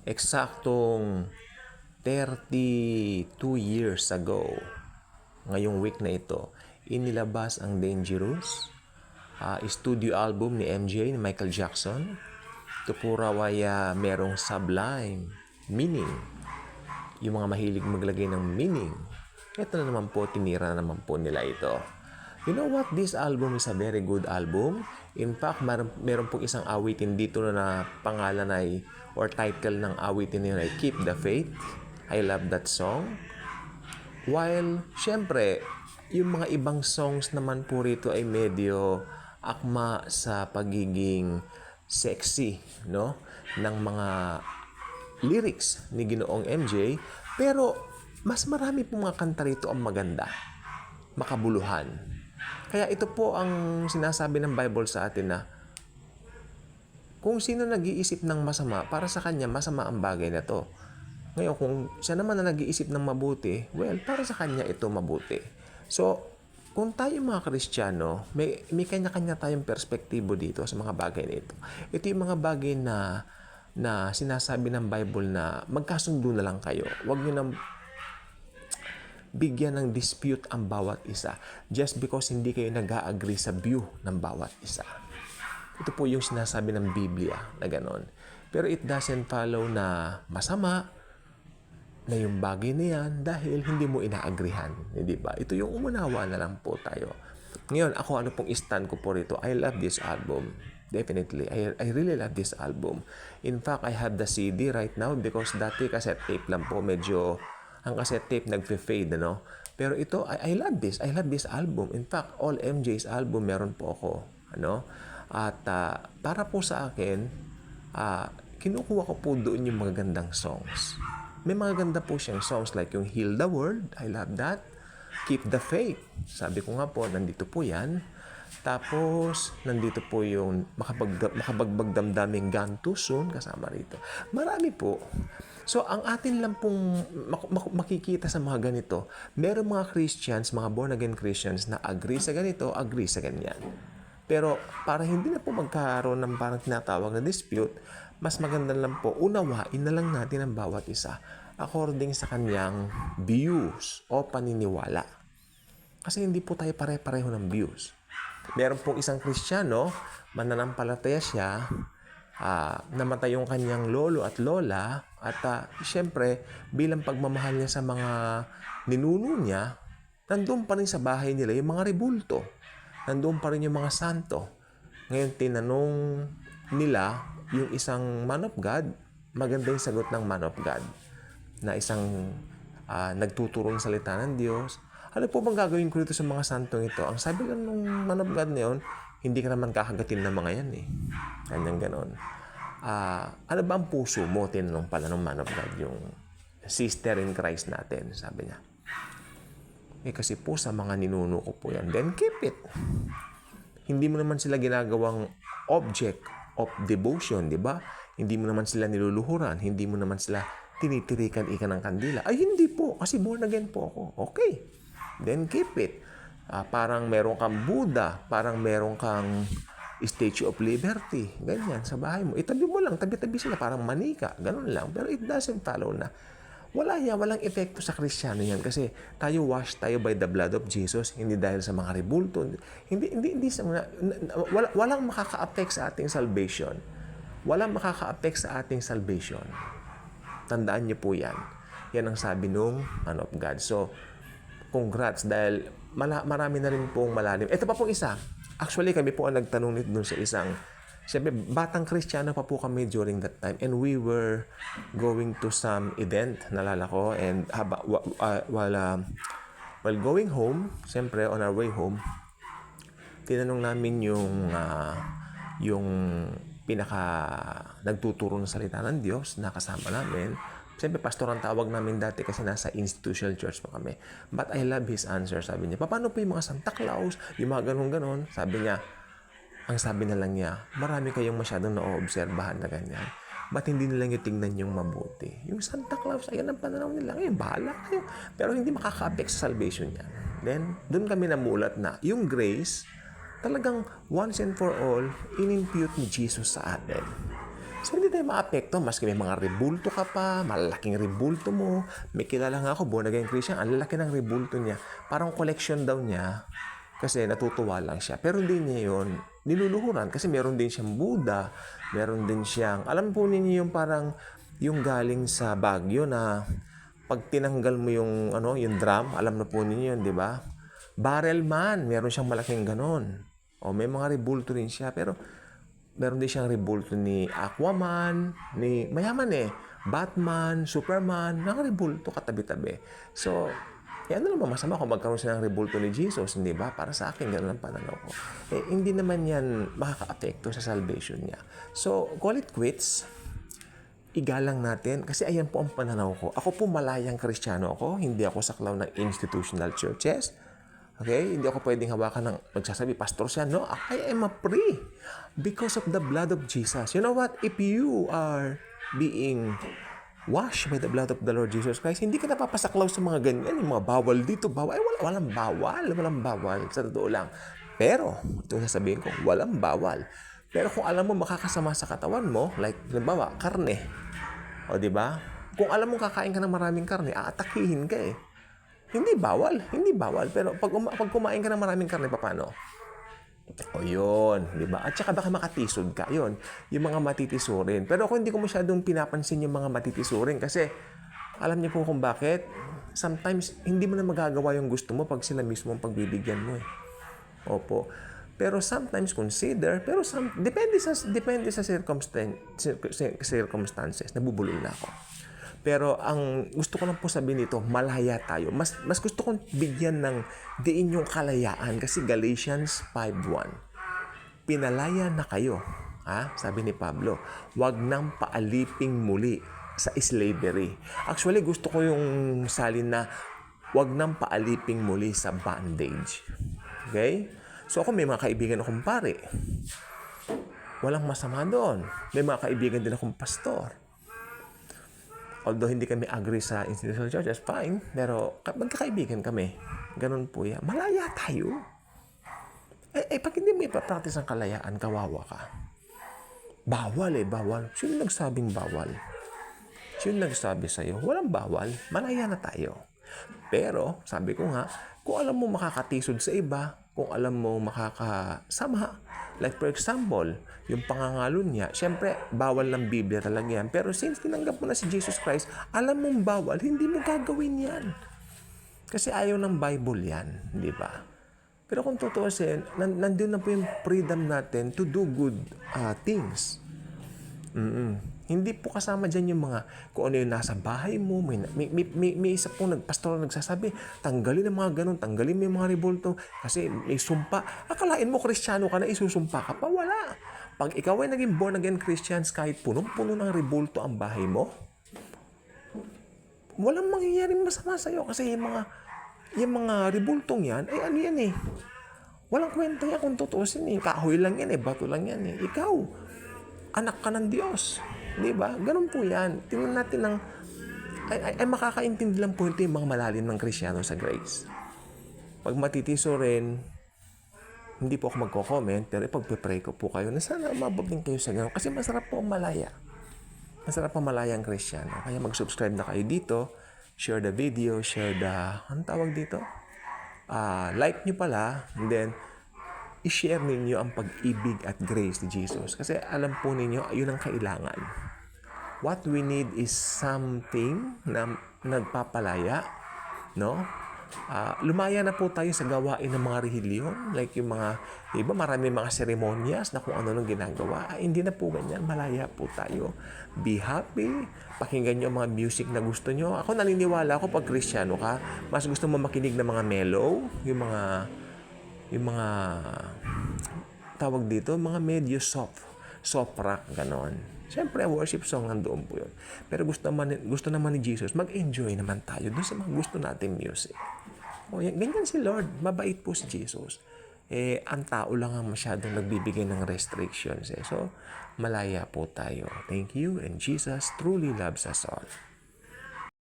eksaktong 32 years ago, ngayong week na ito, inilabas ang Dangerous, studio album ni MJ, ni Michael Jackson. Ito po raw ay merong sublime meaning. Yung mga mahilig maglagay ng meaning, ito na naman po, tinira na naman po nila ito. You know what? This album is a very good album. In fact, meron pong isang awitin dito na pangalan ay, or title ng awitin niyo ay Keep the Faith. I love that song. While, syempre, yung mga ibang songs naman po rito ay medyo akma sa pagiging sexy, no? Ng mga lyrics ni Ginoong MJ. Pero, mas marami pong mga kanta rito ang maganda, makabuluhan. Kaya ito po ang sinasabi ng Bible sa atin na kung sino nag-iisip ng masama, para sa kanya masama ang bagay na to. Ngayon, kung siya naman na nag-iisip ng mabuti, well, para sa kanya ito mabuti. So, kung tayo mga Kristiyano, may kanya-kanya tayong perspektibo dito sa mga bagay na ito. Ito yung mga bagay na sinasabi ng Bible na magkasundo na lang kayo. Huwag nyo nang bigyan ng dispute ang bawat isa just because hindi kayo nag-a-agree sa view ng bawat isa. Ito po yung sinasabi ng Biblia na ganon. Pero it doesn't follow na masama na yung bagay na yan dahil hindi mo inaagrihan. Hindi ba? Ito yung umunawa na lang po tayo. Ngayon, ako ano pong stand ko po rito? I love this album. Definitely. I really love this album. In fact, I have the CD right now because dati cassette tape lang po. Medyo ang cassette tape nagfe-fade, ano? Pero ito, I love this. I love this album. In fact, all MJ's album meron po ako. Ano? At para po sa akin, kinukuha ko po doon yung mga gandang songs. May mga ganda po siyang songs like yung Heal the World. I love that. Keep the Faith. Sabi ko nga po, nandito po yan. Tapos, nandito po yung makabagbag damdaming Gone Too Soon kasama rito. Marami po. So, ang atin lang pong makikita sa mga ganito, meron mga Christians, mga born-again Christians na agree sa ganito, agree sa ganyan. Pero, para hindi na po magkaroon ng parang tinatawag na dispute, mas maganda lang po, unawain na lang natin ang bawat isa according sa kanyang views o paniniwala. Kasi hindi po tayo pare-pareho ng views. Meron pong isang Kristiyano, mananampalataya siya, namatay yung kanyang lolo at lola, at siyempre, bilang pagmamahal niya sa mga ninuno niya, nandun pa rin sa bahay nila yung mga rebulto. Nandun pa rin yung mga santo. Ngayon, tinanong nila yung isang man of God, maganda yung sagot ng man of God, na isang nagtuturo ng salita ng Diyos. Ano po bang gagawin ko dito sa mga santong ito? Ang sabi lang ng man of God na yun, hindi ka naman kakagatin ng mga yan eh. Ganyan ganon. Ano ba ang puso mo? Tinanong pala ng man of God, yung sister in Christ natin, sabi niya. Kasi po sa mga ninuno ko po yan, then keep it. Hindi mo naman sila ginagawang object of devotion, di ba? Hindi mo naman sila niluluhuran, hindi mo naman sila tinitirikan ng kandila. Ay, hindi po, kasi born again po ako. Okay, then keep it. Parang meron kang Buddha, parang meron kang Statue of Liberty, ganyan, sa bahay mo. Itabi mo lang, tabi-tabi sila, parang manika, ganun lang. Pero it doesn't follow na. Walang epekto sa Kristiyano yan kasi tayo washed tayo by the blood of Jesus, hindi dahil sa mga rebulto. Hindi walang makaka-affect sa ating salvation. Walang makaka-affect sa ating salvation. Tandaan niyo po yan. Yan ang sabi nung man of God. So, congrats dahil marami na rin pong malalim. Ito pa pong isa. Actually, kami po ang nagtanong nito dun sa isang, siyempre, batang Kristiyano pa po kami during that time. And we were going to some event, nalala ko. And while going home, siyempre, on our way home, tinanong namin yung pinaka nagtuturo ng salita ng Diyos na kasama namin. Siyempre, pastor ang tawag namin dati kasi nasa institutional church pa kami. But I love his answer. Sabi niya, paano po yung mga Santa Claus, yung mga ganon-ganon? Sabi niya, ang sabi na lang niya, marami kayong masyadong na-obserbahan na ganyan. Ba't hindi nila nyo tingnan yung mabuti? Yung Santa Claus, ayan ang pananaw nila. Ngayon, bahala kayo. Pero hindi makaka-affect sa salvation niya. Then, doon kami namulat na yung grace, talagang once and for all, in-impute ni Jesus sa atin. So, hindi tayo maapekto. Maski may mga rebulto ka pa, malalaking rebulto mo. May kilala nga ako, born again Christian, ang lalaki ng rebulto niya. Parang collection daw niya kasi natutuwa lang siya. Pero hindi niya yun niluluhuran kasi meron din siyang Buddha, meron din siyang, alam po ninyo yung parang yung galing sa Baguio na pag tinanggal mo yung, yung drum, alam na po ninyo yun, di ba? Barrel man, meron siyang malaking ganon. O may mga rebulto rin siya, pero meron din siyang rebulto ni Aquaman, ni mayaman Batman, Superman, mga rebulto katabi-tabi. So, ano naman masama kung magkaroon siya ng rebulto ni Jesus, hindi ba? Para sa akin, gano'n ang pananaw ko. Hindi naman yan makaka-apekto sa salvation niya. So, call it quits. Igalang natin, kasi ayan po ang pananaw ko. Ako po malayang Kristiyano ako, hindi ako saklaw ng institutional churches. Okay? Hindi ako pwedeng hawakan ng magsasabi, pastor siya. No, I am a free because of the blood of Jesus. You know what? If you are being washed by the blood of the Lord Jesus Christ, hindi ka napapasaklaw sa mga ganyan, yung mga bawal dito, bawal. Walang bawal, sa totoo lang. Pero, ito yung sasabihin ko, walang bawal. Pero kung alam mo makakasama sa katawan mo, like, halimbawa, karne. O, di ba? Kung alam mo kakain ka ng maraming karne, aatakihin ka Hindi bawal. Pero pag kumain ka ng maraming karne, paano? O yun, di ba? At saka baka makatisod ka. Yun, yung mga matitisurin. Pero ako hindi ko masyadong pinapansin yung mga matitisurin kasi alam niyo po kung bakit? Sometimes, hindi mo na magagawa yung gusto mo pag sila mismo ang pagbibigyan mo Opo. Pero sometimes consider, depende sa circumstances. Nabubulol na ako. Pero ang gusto ko lang po sabihin dito, malaya tayo. Mas gusto kong bigyan ng diin yung kalayaan kasi Galatians 5:1. Pinalaya na kayo. Sabi ni Pablo, wag nang paaliping muli sa slavery. Actually, gusto ko yung salin na wag nang paaliping muli sa bondage. Okay? So ako may mga kaibigan akong pare. Walang masama doon. May mga kaibigan din akong pastor. Although hindi kami agree sa institutional churches, fine. Pero magkakaibigan kami. Ganun po yan. Malaya tayo. Pag hindi mo ipapractice ang kalayaan, kawawa ka. Bawal bawal. Sino nagsabing bawal? Sino nagsabi sa'yo? Walang bawal. Malaya na tayo. Pero, sabi ko nga, kung alam mo makakatisod sa iba, kung alam mo makakasama, like for example, yung pangangalon niya, syempre, bawal ng Biblia talaga yan. Pero since tinanggap mo na si Jesus Christ, alam mong bawal, hindi mo gagawin yan. Kasi ayaw ng Bible yan, di ba? Pero kung tutuusin, nandun na po yung freedom natin to do good things. Hindi po kasama dyan yung mga kung ano yung nasa bahay mo. May isa pong pastor na nagsasabi, tanggalin ang mga ganun, tanggalin mo yung mga revolto kasi may sumpa. Akalain mo Kristiyano ka na, isusumpa ka pa? Wala. Pag ikaw ay naging born again Christians, kahit punong-puno ng revolto ang bahay mo, walang mangyayaring masama sa'yo kasi yung mga revoltong yan, ay ano yan walang kwenta yan kung tutusin Kahoy lang yan bato lang yan Ikaw, anak ka ng Diyos. Di ba? Ganun po yan. Tingnan natin ay makakaintindi lang po ito yung mga malalim ng Kristiyano sa grace. Pag matitiso rin, hindi po ako magko-comment, pero ipagpipray ko po kayo na sana mababing kayo sa ganun. Kasi masarap po ang malaya. Masarap ang malaya ang Kristiyano. Kaya mag-subscribe na kayo dito, share the video, share the, anong tawag dito? Like nyo pala, and then, i-share ninyo ang pag-ibig at grace ni Jesus. Kasi alam po ninyo, yun ang kailangan. What we need is something na nagpapalaya, no? Lumaya na po tayo sa gawain ng mga relihiyon. Like yung mga, iba marami mga seremonyas na kung ano nang ginagawa. Hindi na po ganyan. Malaya po tayo. Be happy. Pakinggan nyo ang mga music na gusto nyo. Ako naniniwala ako pag Kristiyano ka, mas gusto mo makinig ng mga mellow, yung mga tawag dito, mga medyo soft rock, ganon. Siyempre, worship song nandoon po yun. Pero gusto naman ni Jesus, mag-enjoy naman tayo dun sa mga gusto nating music. Ganyan si Lord, mabait po si Jesus. Ang tao lang ang masyadong nagbibigay ng restrictions. So, malaya po tayo. Thank you, and Jesus truly loves us all.